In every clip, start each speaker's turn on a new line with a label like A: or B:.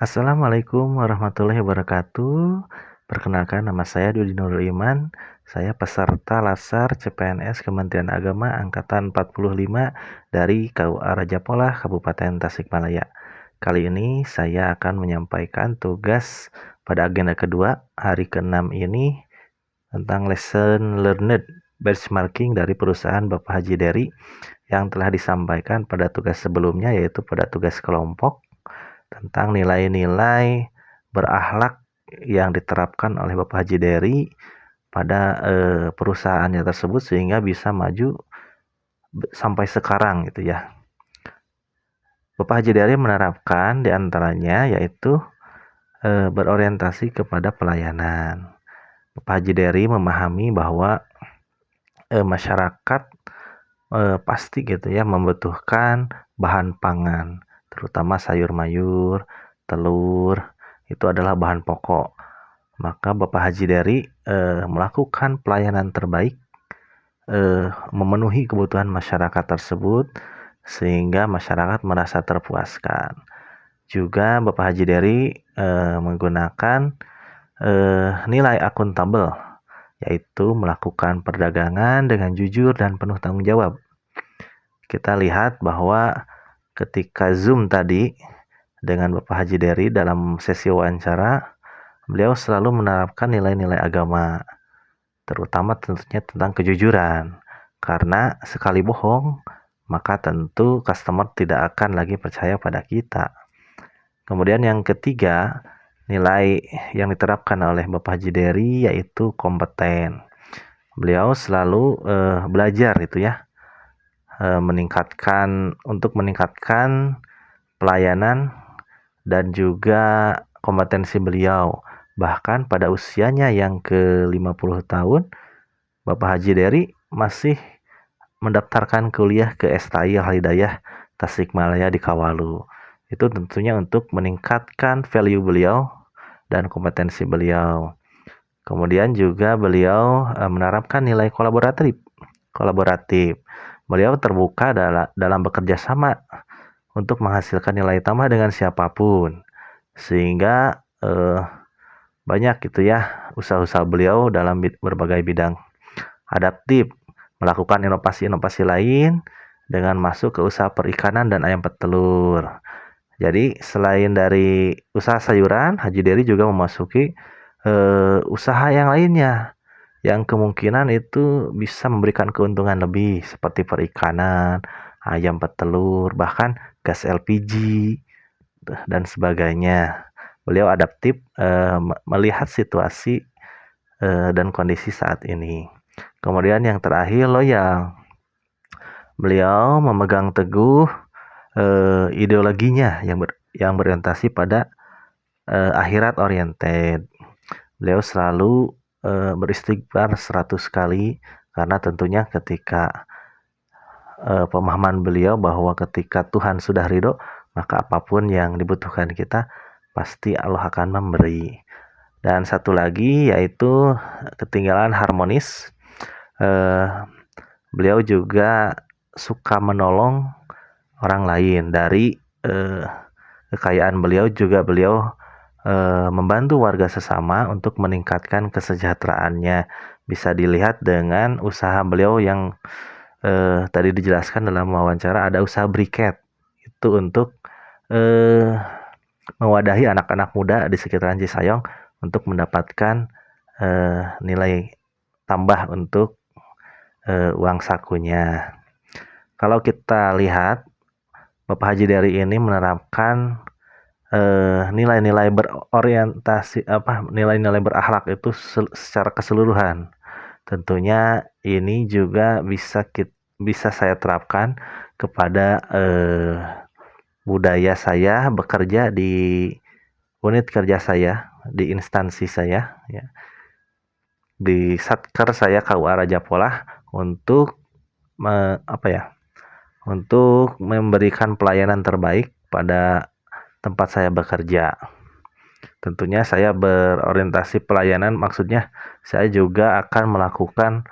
A: Assalamualaikum warahmatullahi wabarakatuh. Perkenalkan nama saya Dudi Nurul Iman. Saya peserta Latsar CPNS Kementerian Agama Angkatan 45 dari KUA Raja Polah, Kabupaten Tasikmalaya. Kali ini saya akan menyampaikan tugas pada agenda kedua hari ke-6 ini tentang lesson learned benchmarking dari perusahaan Bapak Haji Dery yang telah disampaikan pada tugas sebelumnya, yaitu pada tugas kelompok tentang nilai-nilai berakhlak yang diterapkan oleh Bapak Haji Dery pada perusahaannya tersebut sehingga bisa maju sampai sekarang gitu ya. Bapak Haji Dery menerapkan diantaranya yaitu berorientasi kepada pelayanan. Bapak Haji Dery memahami bahwa masyarakat pasti gitu ya membutuhkan bahan pangan, terutama sayur mayur, telur, itu adalah bahan pokok. Maka Bapak Haji Dery melakukan pelayanan terbaik, memenuhi kebutuhan masyarakat tersebut sehingga masyarakat merasa terpuaskan. Juga Bapak Haji Dery menggunakan nilai akuntabel, yaitu melakukan perdagangan dengan jujur dan penuh tanggung jawab. Kita lihat bahwa ketika Zoom tadi dengan Bapak Haji Dery dalam sesi wawancara, beliau selalu menerapkan nilai-nilai agama, terutama tentunya tentang kejujuran. Karena sekali bohong, maka tentu customer tidak akan lagi percaya pada kita. Kemudian yang ketiga, nilai yang diterapkan oleh Bapak Haji Dery yaitu kompeten. Beliau selalu belajar itu ya, untuk meningkatkan pelayanan dan juga kompetensi beliau. Bahkan pada usianya yang ke-50 tahun, Bapak Haji Dery masih mendaftarkan kuliah ke STI Al-Hidayah Tasikmalaya di Kawalu. Itu tentunya untuk meningkatkan value beliau dan kompetensi beliau. Kemudian juga beliau menerapkan nilai kolaboratif. Beliau terbuka dalam bekerja sama untuk menghasilkan nilai tambah dengan siapapun, sehingga banyak gitu ya usaha-usaha beliau dalam berbagai bidang. Adaptif, melakukan inovasi-inovasi lain dengan masuk ke usaha perikanan dan ayam petelur. Jadi selain dari usaha sayuran, Haji Dery juga memasuki usaha yang lainnya yang kemungkinan itu bisa memberikan keuntungan lebih seperti perikanan, ayam petelur, bahkan gas LPG dan sebagainya. Beliau adaptif melihat situasi dan kondisi saat ini. Kemudian yang terakhir, loyal. Beliau memegang teguh ideologinya yang berorientasi pada akhirat oriented. Beliau selalu beristighfar 100 kali karena tentunya ketika pemahaman beliau bahwa ketika Tuhan sudah ridho, maka apapun yang dibutuhkan kita pasti Allah akan memberi. Dan satu lagi yaitu ketinggalan harmonis. Beliau juga suka menolong orang lain. Dari kekayaan beliau juga beliau membantu warga sesama untuk meningkatkan kesejahteraannya. Bisa dilihat dengan usaha beliau yang tadi dijelaskan dalam wawancara, ada usaha briket. Itu untuk mewadahi anak-anak muda di sekitaran Cisayong untuk mendapatkan nilai tambah untuk uang sakunya. Kalau kita lihat, Bapak Haji Dery ini menerapkan nilai-nilai nilai-nilai berakhlak itu secara keseluruhan. Tentunya ini juga bisa saya terapkan kepada budaya saya bekerja di unit kerja saya, di instansi saya ya. Di Satker saya KUA Raja Polah untuk untuk memberikan pelayanan terbaik pada tempat saya bekerja. Tentunya saya berorientasi pelayanan, maksudnya saya juga akan melakukan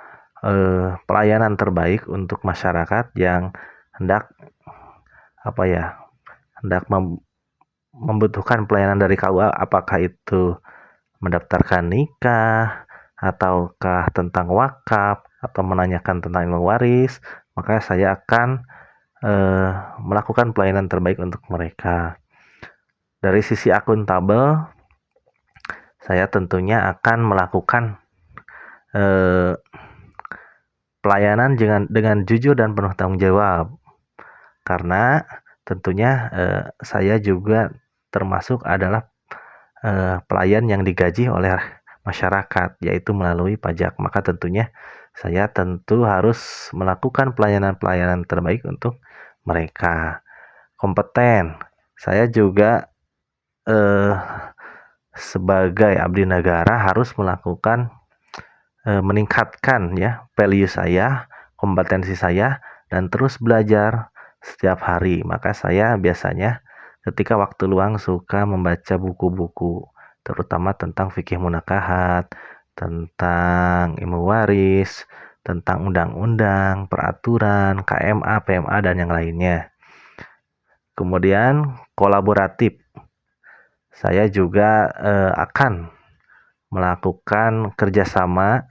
A: pelayanan terbaik untuk masyarakat yang hendak membutuhkan pelayanan dari KUA, apakah itu mendaftarkan nikah, ataukah tentang wakaf, atau menanyakan tentang ilmu waris, maka saya akan melakukan pelayanan terbaik untuk mereka. Dari sisi akuntabel, saya tentunya akan melakukan pelayanan dengan jujur dan penuh tanggung jawab. Karena tentunya saya juga termasuk adalah pelayan yang digaji oleh masyarakat, yaitu melalui pajak. Maka tentunya saya harus melakukan pelayanan-pelayanan terbaik untuk mereka. Kompeten, saya juga sebagai abdi negara harus melakukan meningkatkan ya value saya, kompetensi saya, dan terus belajar setiap hari. Maka saya biasanya ketika waktu luang suka membaca buku-buku, terutama tentang fikih munakahat, tentang ilmu waris, tentang undang-undang, peraturan, KMA, PMA, dan yang lainnya. Kemudian kolaboratif, saya juga akan melakukan kerjasama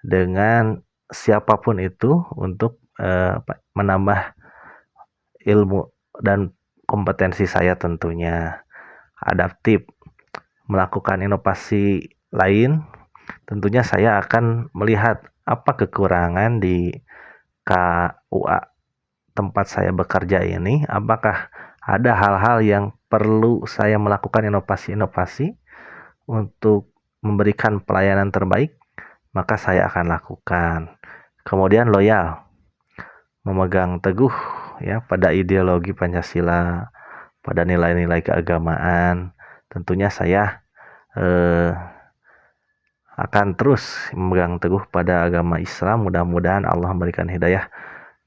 A: dengan siapapun itu untuk menambah ilmu dan kompetensi saya tentunya. Adaptif, melakukan inovasi lain, tentunya saya akan melihat apa kekurangan di KUA tempat saya bekerja ini, apakah ada hal-hal yang perlu saya melakukan inovasi-inovasi untuk memberikan pelayanan terbaik, maka saya akan lakukan. Kemudian loyal, memegang teguh ya pada ideologi Pancasila, pada nilai-nilai keagamaan. Tentunya saya akan terus memegang teguh pada agama Islam. Mudah-mudahan Allah memberikan hidayah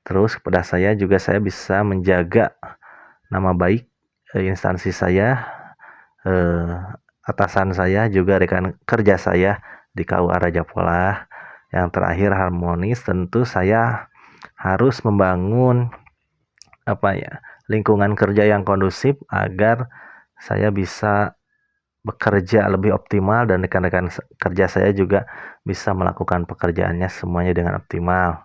A: terus kepada saya, juga saya bisa menjaga nama baik instansi saya, atasan saya, juga rekan kerja saya di KUA Raja Polah. Yang terakhir harmonis, tentu saya harus membangun lingkungan kerja yang kondusif agar saya bisa bekerja lebih optimal dan rekan-rekan kerja saya juga bisa melakukan pekerjaannya semuanya dengan optimal.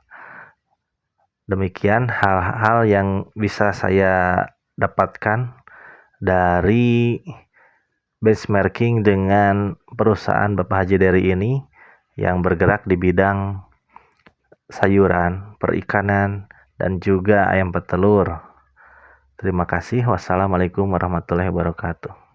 A: Demikian hal-hal yang bisa saya dapatkan dari benchmarking dengan perusahaan Bapak Haji Dery ini yang bergerak di bidang sayuran, perikanan, dan juga ayam petelur. Terima kasih. Wassalamualaikum warahmatullahi wabarakatuh.